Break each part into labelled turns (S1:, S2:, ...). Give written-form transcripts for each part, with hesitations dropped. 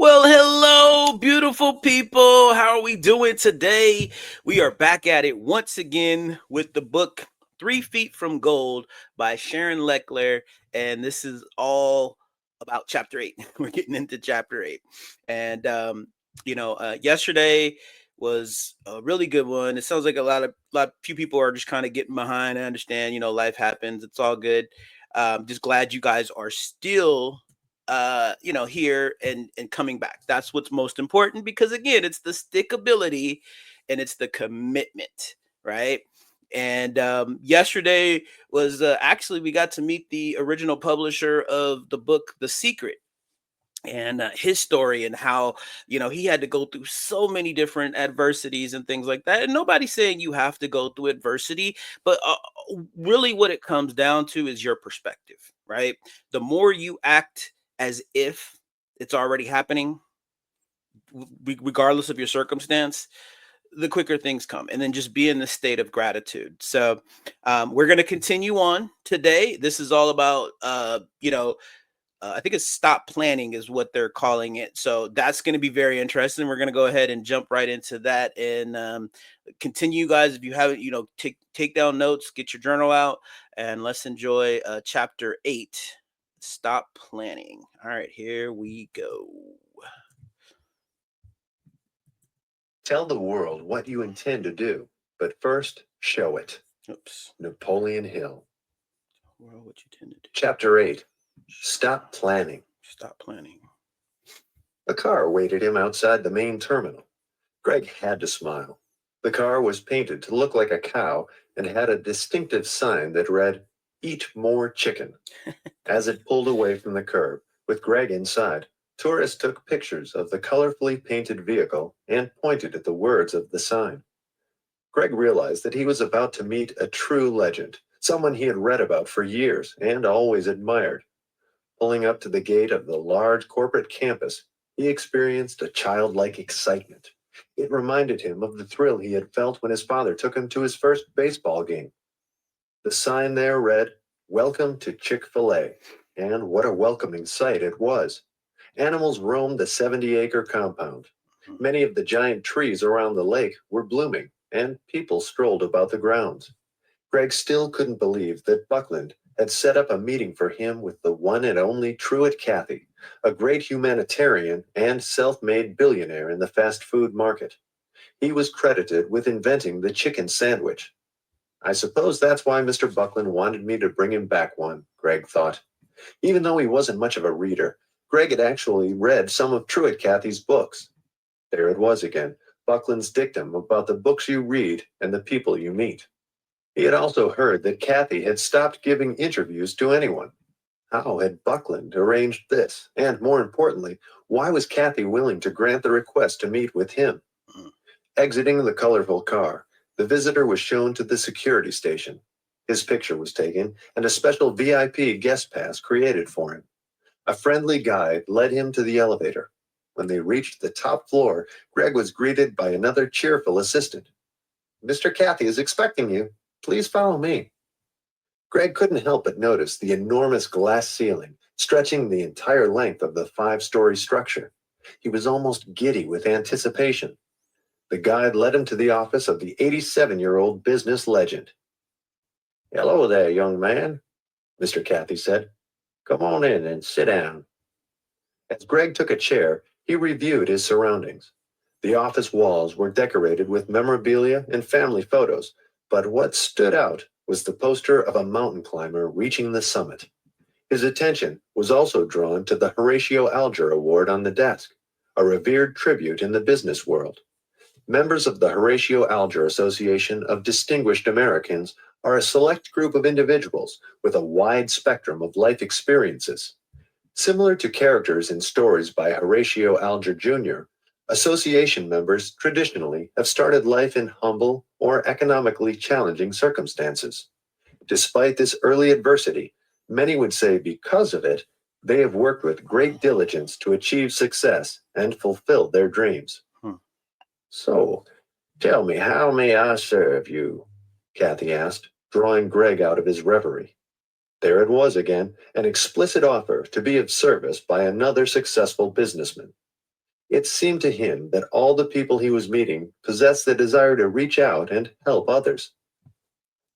S1: Well, hello, beautiful people. How are we doing today? We are back at it once again with the book 3 Feet from Gold by Sharon Leckler. And this is all about chapter 8. We're getting into chapter 8. And, yesterday was a really good one. It sounds like few people are just kind of getting behind. I understand, life happens. It's all good. Just glad you guys are still here and coming back. That's what's most important because again, it's the stickability and it's the commitment, right? And yesterday was actually we got to meet the original publisher of the book The Secret, and his story and how he had to go through so many different adversities and things like that. And nobody's saying you have to go through adversity, but really what it comes down to is your perspective, right? The more you act as if it's already happening, regardless of your circumstance, the quicker things come. And then just be in the state of gratitude. So we're going to continue on today. This is all about I think it's stop planning is what they're calling it. So that's going to be very interesting. We're going to go ahead and jump right into that and continue, guys. If you haven't, take down notes, get your journal out, and let's enjoy chapter 8. Stop planning. All right, here we go.
S2: Tell the world what you intend to do, but first show it.
S1: Oops.
S2: Napoleon Hill.
S1: Well, what you intend to do.
S2: Chapter 8. Stop planning.
S1: Stop planning.
S2: A car awaited him outside the main terminal. Greg had to smile. The car was painted to look like a cow and had a distinctive sign that read, "Eat more chicken." As it pulled away from the curb, with Greg inside, tourists took pictures of the colorfully painted vehicle and pointed at the words of the sign. Greg realized that he was about to meet a true legend, someone he had read about for years and always admired. Pulling up to the gate of the large corporate campus, he experienced a childlike excitement. It reminded him of the thrill he had felt when his father took him to his first baseball game. The sign there read, "Welcome to Chick-fil-A," and what a welcoming sight it was. Animals roamed the 70-acre compound. Many of the giant trees around the lake were blooming, and people strolled about the grounds. Greg still couldn't believe that Buckland had set up a meeting for him with the one and only Truett Cathy, a great humanitarian and self-made billionaire in the fast food market. He was credited with inventing the chicken sandwich. I suppose that's why Mr. Buckland wanted me to bring him back one, Greg thought. Even though he wasn't much of a reader, Greg had actually read some of Truett Cathy's books. There it was again, Buckland's dictum about the books you read and the people you meet. He had also heard that Cathy had stopped giving interviews to anyone. How had Buckland arranged this? And more importantly, why was Cathy willing to grant the request to meet with him? Exiting the colorful car, the visitor was shown to the security station. His picture was taken and a special VIP guest pass created for him. A friendly guide led him to the elevator. When they reached the top floor, Greg was greeted by another cheerful assistant. "Mr. Cathy is expecting you. Please follow me." Greg couldn't help but notice the enormous glass ceiling stretching the entire length of the 5-story structure. He was almost giddy with anticipation. The guide led him to the office of the 87-year-old business legend. "Hello there, young man," Mr. Cathy said. "Come on in and sit down." As Greg took a chair, he reviewed his surroundings. The office walls were decorated with memorabilia and family photos, but what stood out was the poster of a mountain climber reaching the summit. His attention was also drawn to the Horatio Alger Award on the desk, a revered tribute in the business world. Members of the Horatio Alger Association of Distinguished Americans are a select group of individuals with a wide spectrum of life experiences. Similar to characters in stories by Horatio Alger Jr., association members traditionally have started life in humble or economically challenging circumstances. Despite this early adversity, many would say because of it, they have worked with great diligence to achieve success and fulfill their dreams. "So, tell me, how may I serve you?" Cathy asked, drawing Greg out of his reverie. There it was again, an explicit offer to be of service by another successful businessman. It seemed to him that all the people he was meeting possessed the desire to reach out and help others.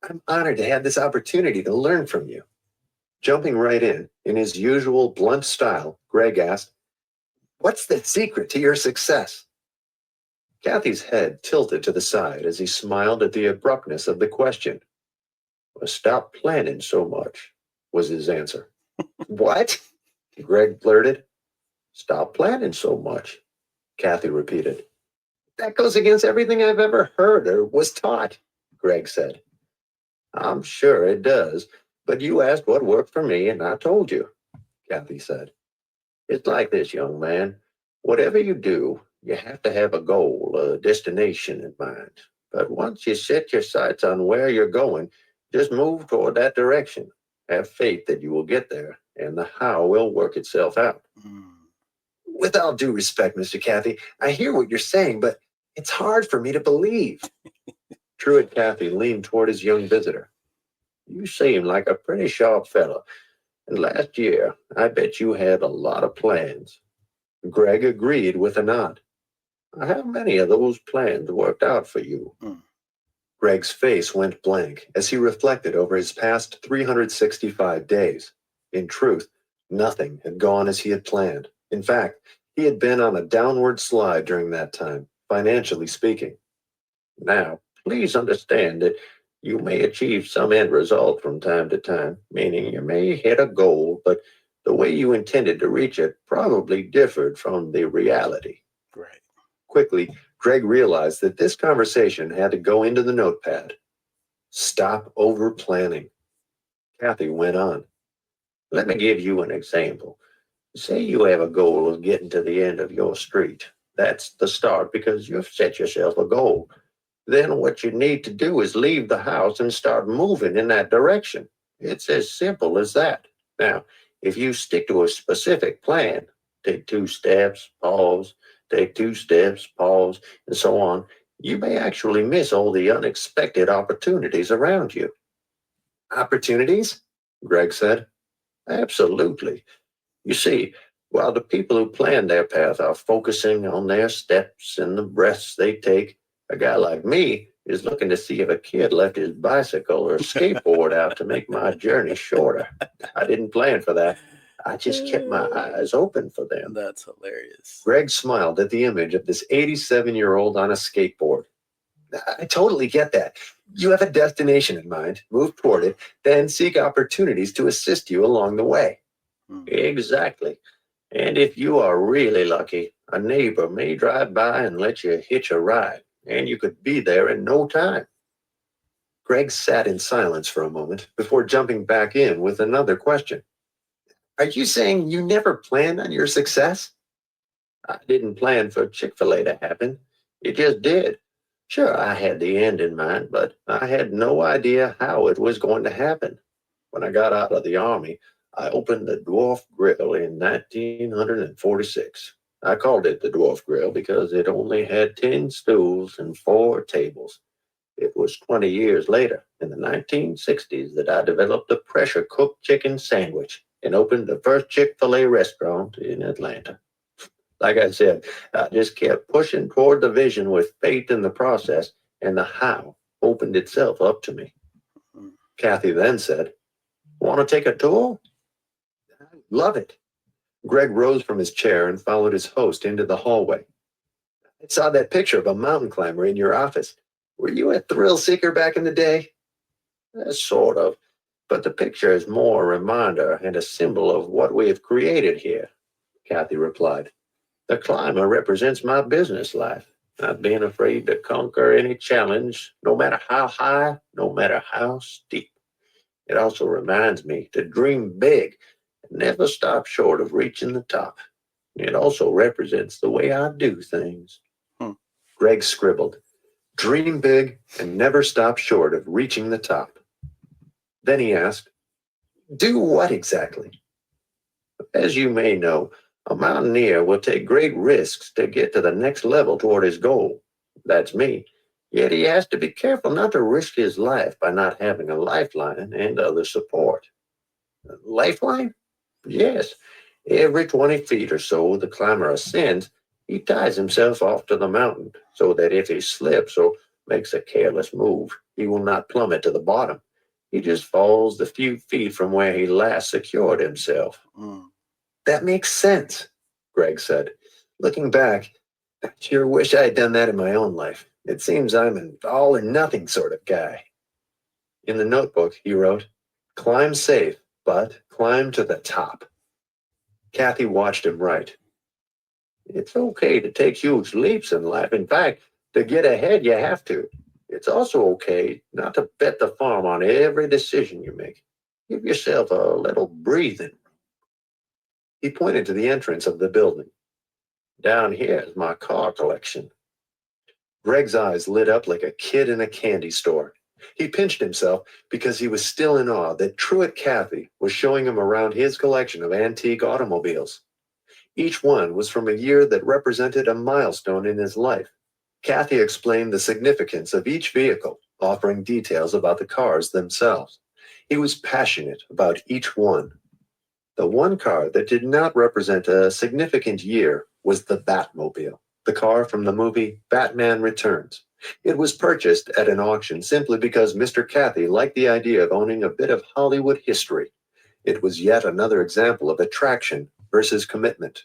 S2: I'm honored to have this opportunity to learn from you. Jumping right in his usual blunt style, Greg asked, "What's the secret to your success?" Kathy's head tilted to the side as he smiled at the abruptness of the question. "Well, stop planning so much," was his answer. "What?" Greg blurted. "Stop planning so much," Kathy repeated. "That goes against everything I've ever heard or was taught," Greg said. "I'm sure it does, but you asked what worked for me and I told you," Kathy said. "It's like this, young man. Whatever you do, you have to have a goal, a destination in mind. But once you set your sights on where you're going, just move toward that direction. Have faith that you will get there, and the how will work itself out." "With all due respect, Mr. Kathy, I hear what you're saying, but it's hard for me to believe." Truett Kathy leaned toward his young visitor. "You seem like a pretty sharp fellow, and last year I bet you had a lot of plans." Greg agreed with a nod. "How many of those plans worked out for you?" Greg's face went blank as he reflected over his past 365 days. In truth, nothing had gone as he had planned. In fact, he had been on a downward slide during that time, financially speaking. "Now, please understand that you may achieve some end result from time to time, meaning you may hit a goal, but the way you intended to reach it probably differed from the reality."
S1: Right.
S2: Quickly, Greg realized that this conversation had to go into the notepad. "Stop over planning." Kathy went on. "Let me give you an example. Say you have a goal of getting to the end of your street. That's the start because you've set yourself a goal. Then what you need to do is leave the house and start moving in that direction. It's as simple as that. Now, if you stick to a specific plan, take 2 steps, pause, take 2 steps, pause, and so on, you may actually miss all the unexpected opportunities around you." "Opportunities?" Greg said. "Absolutely. You see, while the people who plan their path are focusing on their steps and the breaths they take, a guy like me is looking to see if a kid left his bicycle or skateboard out to make my journey shorter. I didn't plan for that. I just kept my eyes open for them."
S1: That's hilarious.
S2: Greg smiled at the image of this 87-year-old on a skateboard. "I totally get that. You have a destination in mind, move toward it, then seek opportunities to assist you along the way." "Exactly. And if you are really lucky, a neighbor may drive by and let you hitch a ride, and you could be there in no time." Greg sat in silence for a moment before jumping back in with another question. "Are you saying you never planned on your success?" "I didn't plan for Chick-fil-A to happen. It just did. Sure, I had the end in mind, but I had no idea how it was going to happen. When I got out of the Army, I opened the Dwarf Grill in 1946. I called it the Dwarf Grill because it only had 10 stools and 4 tables. It was 20 years later, in the 1960s, that I developed a pressure-cooked chicken sandwich and opened the first Chick-fil-A restaurant in Atlanta. Like I said, I just kept pushing toward the vision with faith in the process, and the how opened itself up to me." Kathy then said, "Want to take a tour?" "Love it." Greg rose from his chair and followed his host into the hallway. "I saw that picture of a mountain climber in your office. Were you a thrill seeker back in the day?" Sort of. But the picture is more a reminder and a symbol of what we have created here," Kathy replied. "The climber represents my business life, not being afraid to conquer any challenge, no matter how high, no matter how steep. It also reminds me to dream big and never stop short of reaching the top. It also represents the way I do things." Greg scribbled, "Dream big and never stop short of reaching the top." Then he asked, "Do what exactly?" "As you may know, a mountaineer will take great risks to get to the next level toward his goal. That's me. Yet he has to be careful not to risk his life by not having a lifeline and other support." "Lifeline?" "Yes. Every 20 feet or so the climber ascends, He ties himself off to the mountain so that if he slips or makes a careless move, he will not plummet to the bottom. He just falls the few feet from where he last secured himself.
S1: Mm.
S2: That makes sense, Greg said. Looking back, I sure wish I had done that in my own life. It seems I'm an all or nothing sort of guy. In the notebook, he wrote, "Climb safe, but climb to the top." Kathy watched him write. It's okay to take huge leaps in life. In fact, to get ahead, you have to. It's also okay not to bet the farm on every decision you make. Give yourself a little breathing. He pointed to the entrance of the building. Down here is my car collection. Greg's eyes lit up like a kid in a candy store. He pinched himself because he was still in awe that Truett Cathy was showing him around his collection of antique automobiles. Each one was from a year that represented a milestone in his life. Cathy explained the significance of each vehicle, offering details about the cars themselves. He was passionate about each one. The one car that did not represent a significant year was the Batmobile, the car from the movie Batman Returns. It was purchased at an auction simply because Mr. Cathy liked the idea of owning a bit of Hollywood history. It was yet another example of attraction versus commitment.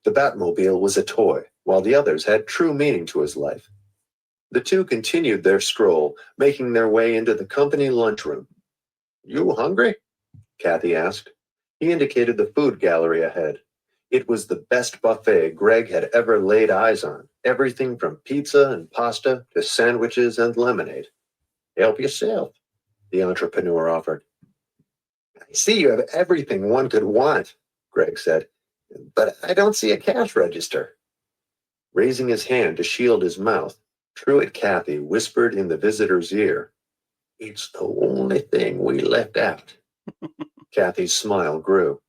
S2: The Batmobile was a toy, while the others had true meaning to his life. The two continued their stroll, making their way into the company lunchroom. You hungry? Cathy asked. He indicated the food gallery ahead. It was the best buffet Greg had ever laid eyes on, everything from pizza and pasta to sandwiches and lemonade. Help yourself, the entrepreneur offered. I see you have everything one could want, Greg said, but I don't see a cash register. Raising his hand to shield his mouth, Truett Cathy whispered in the visitor's ear, It's the only thing we left out. Cathy's smile grew.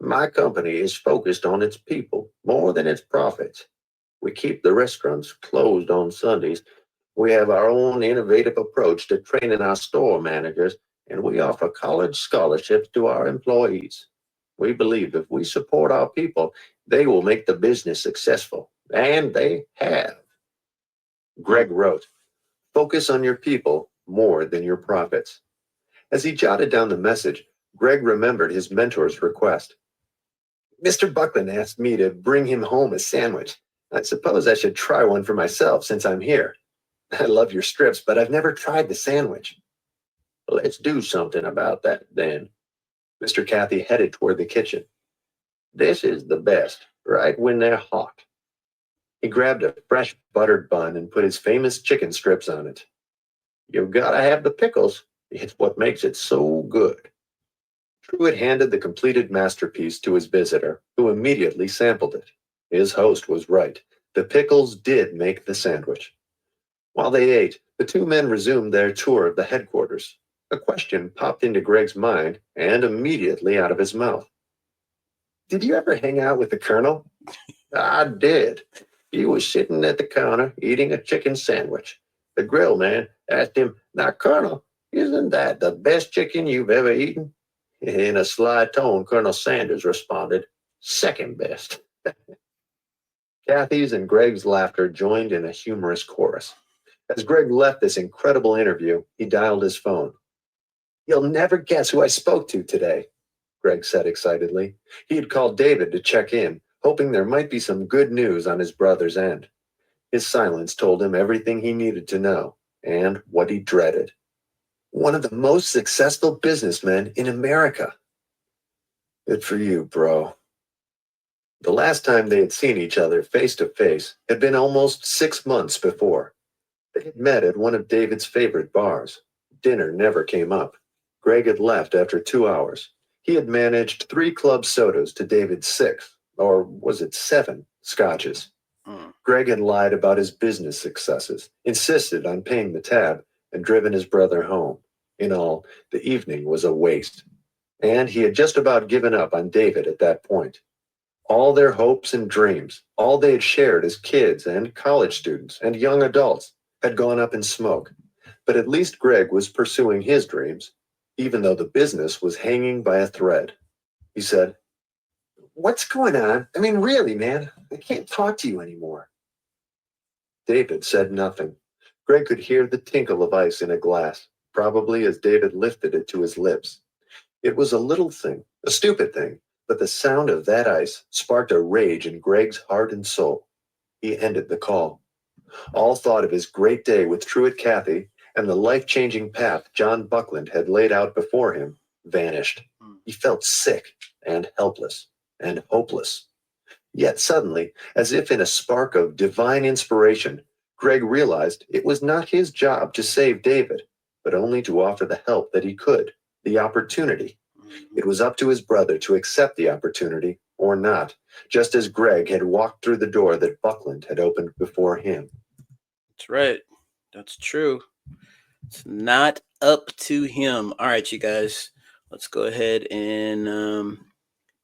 S2: My company is focused on its people more than its profits. We keep the restaurants closed on Sundays. We have our own innovative approach to training our store managers, and we offer college scholarships to our employees. We believe if we support our people, they will make the business successful, and they have. Greg wrote, Focus on your people more than your profits. As he jotted down the message, Greg remembered his mentor's request. Mr. Buckland asked me to bring him home a sandwich. I suppose I should try one for myself since I'm here. I love your strips, but I've never tried the sandwich. Let's do something about that then. Mr. Cathy headed toward the kitchen. This is the best, right when they're hot. He grabbed a fresh buttered bun and put his famous chicken strips on it. You've got to have the pickles. It's what makes it so good. Truett handed the completed masterpiece to his visitor, who immediately sampled it. His host was right. The pickles did make the sandwich. While they ate, the two men resumed their tour of the headquarters. A question popped into Greg's mind and immediately out of his mouth. Did you ever hang out with the Colonel? I did. He was sitting at the counter eating a chicken sandwich. The grill man asked him, Now, Colonel, isn't that the best chicken you've ever eaten? In a sly tone, Colonel Sanders responded, Second best. Cathy's and Greg's laughter joined in a humorous chorus. As Greg left this incredible interview, he dialed his phone. You'll never guess who I spoke to today, Greg said excitedly. He had called David to check in, hoping there might be some good news on his brother's end. His silence told him everything he needed to know, and what he dreaded. One of the most successful businessmen in America. Good for you, bro. The last time they had seen each other face to face had been almost 6 months before. They had met at one of David's favorite bars. Dinner never came up. Greg had left after 2 hours. He had managed 3 club sodas to David's 6, or was it 7, scotches. Greg had lied about his business successes, insisted on paying the tab, and driven his brother home. In all, the evening was a waste. And he had just about given up on David at that point. All their hopes and dreams, all they had shared as kids and college students and young adults, had gone up in smoke. But at least Greg was pursuing his dreams, even though the business was hanging by a thread. He said, What's going on? I mean, really, man, I can't talk to you anymore. David said nothing. Greg could hear the tinkle of ice in a glass, probably as David lifted it to his lips. It was a little thing, a stupid thing, but the sound of that ice sparked a rage in Greg's heart and soul. He ended the call. All thought of his great day with Truett Cathy and the life-changing path John Buckland had laid out before him vanished. He felt sick and helpless and hopeless. Yet suddenly, as if in a spark of divine inspiration, Greg realized it was not his job to save David, but only to offer the help that he could, the opportunity. It was up to his brother to accept the opportunity or not, just as Greg had walked through the door that Buckland had opened before him.
S1: That's right. That's true. It's not up to him. All right, you guys, let's go ahead and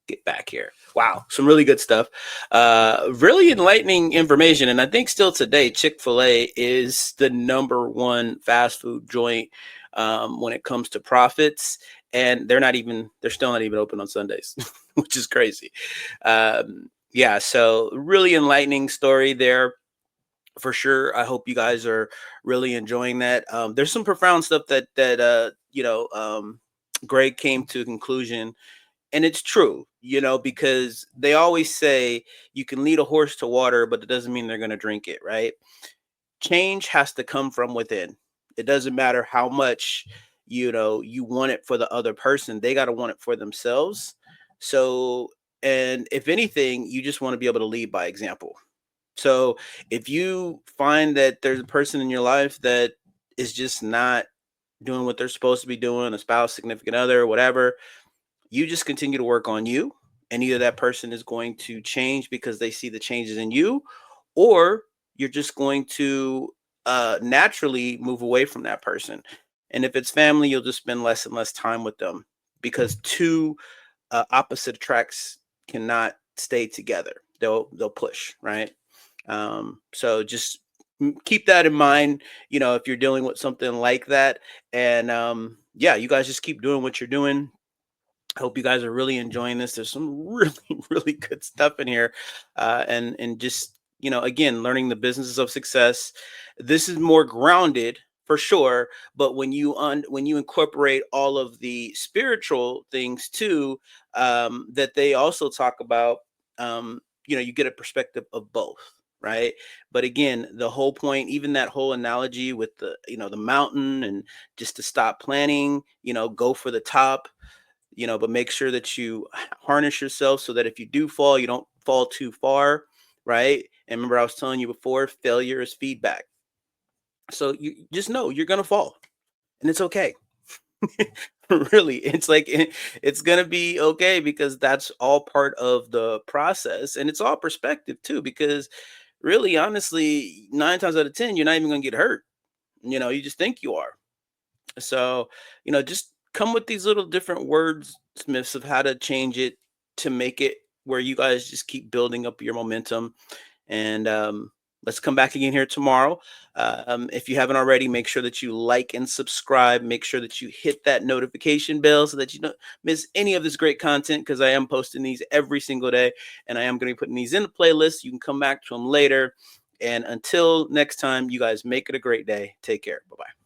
S1: get back here. Wow, some really good stuff. Really enlightening information. And I think still today, Chick-fil-A is the #1 fast food joint when it comes to profits. And they're still not even open on Sundays, which is crazy. Yeah, so really enlightening story there. For sure. I hope you guys are really enjoying that. There's some profound stuff that Greg came to a conclusion, and it's true, because they always say you can lead a horse to water, but it doesn't mean they're going to drink it, right? Change has to come from within. It doesn't matter how much you want it for the other person. They got to want it for themselves. So, and if anything, you just want to be able to lead by example. So if you find that there's a person in your life that is just not doing what they're supposed to be doing, a spouse, significant other, whatever, you just continue to work on you. And either that person is going to change because they see the changes in you, or you're just going to naturally move away from that person. And if it's family, you'll just spend less and less time with them, because two opposite tracks cannot stay together. They'll push, right? So just keep that in mind, if you're dealing with something like that. And yeah, you guys just keep doing what you're doing. I hope you guys are really enjoying this. There's some really, really good stuff in here. And just, again, learning the businesses of success. This is more grounded for sure. But when you incorporate all of the spiritual things too, that they also talk about, you get a perspective of both. Right. But again, the whole point, even that whole analogy with the mountain, and just to stop planning, go for the top, but make sure that you harness yourself so that if you do fall, you don't fall too far, right? And remember, I was telling you before, failure is feedback. So you just know you're gonna fall, and it's okay. Really, it's like it's gonna be okay, because that's all part of the process, and it's all perspective too. Because really, honestly, 9 times out of 10, you're not even gonna get hurt. You just think you are. So, just come with these little different words, Smiths, of how to change it to make it where you guys just keep building up your momentum. And let's come back again here tomorrow. If you haven't already, make sure that you like and subscribe. Make sure that you hit that notification bell so that you don't miss any of this great content, because I am posting these every single day, and I am going to be putting these in the playlist. You can come back to them later. And until next time, you guys make it a great day. Take care. Bye-bye.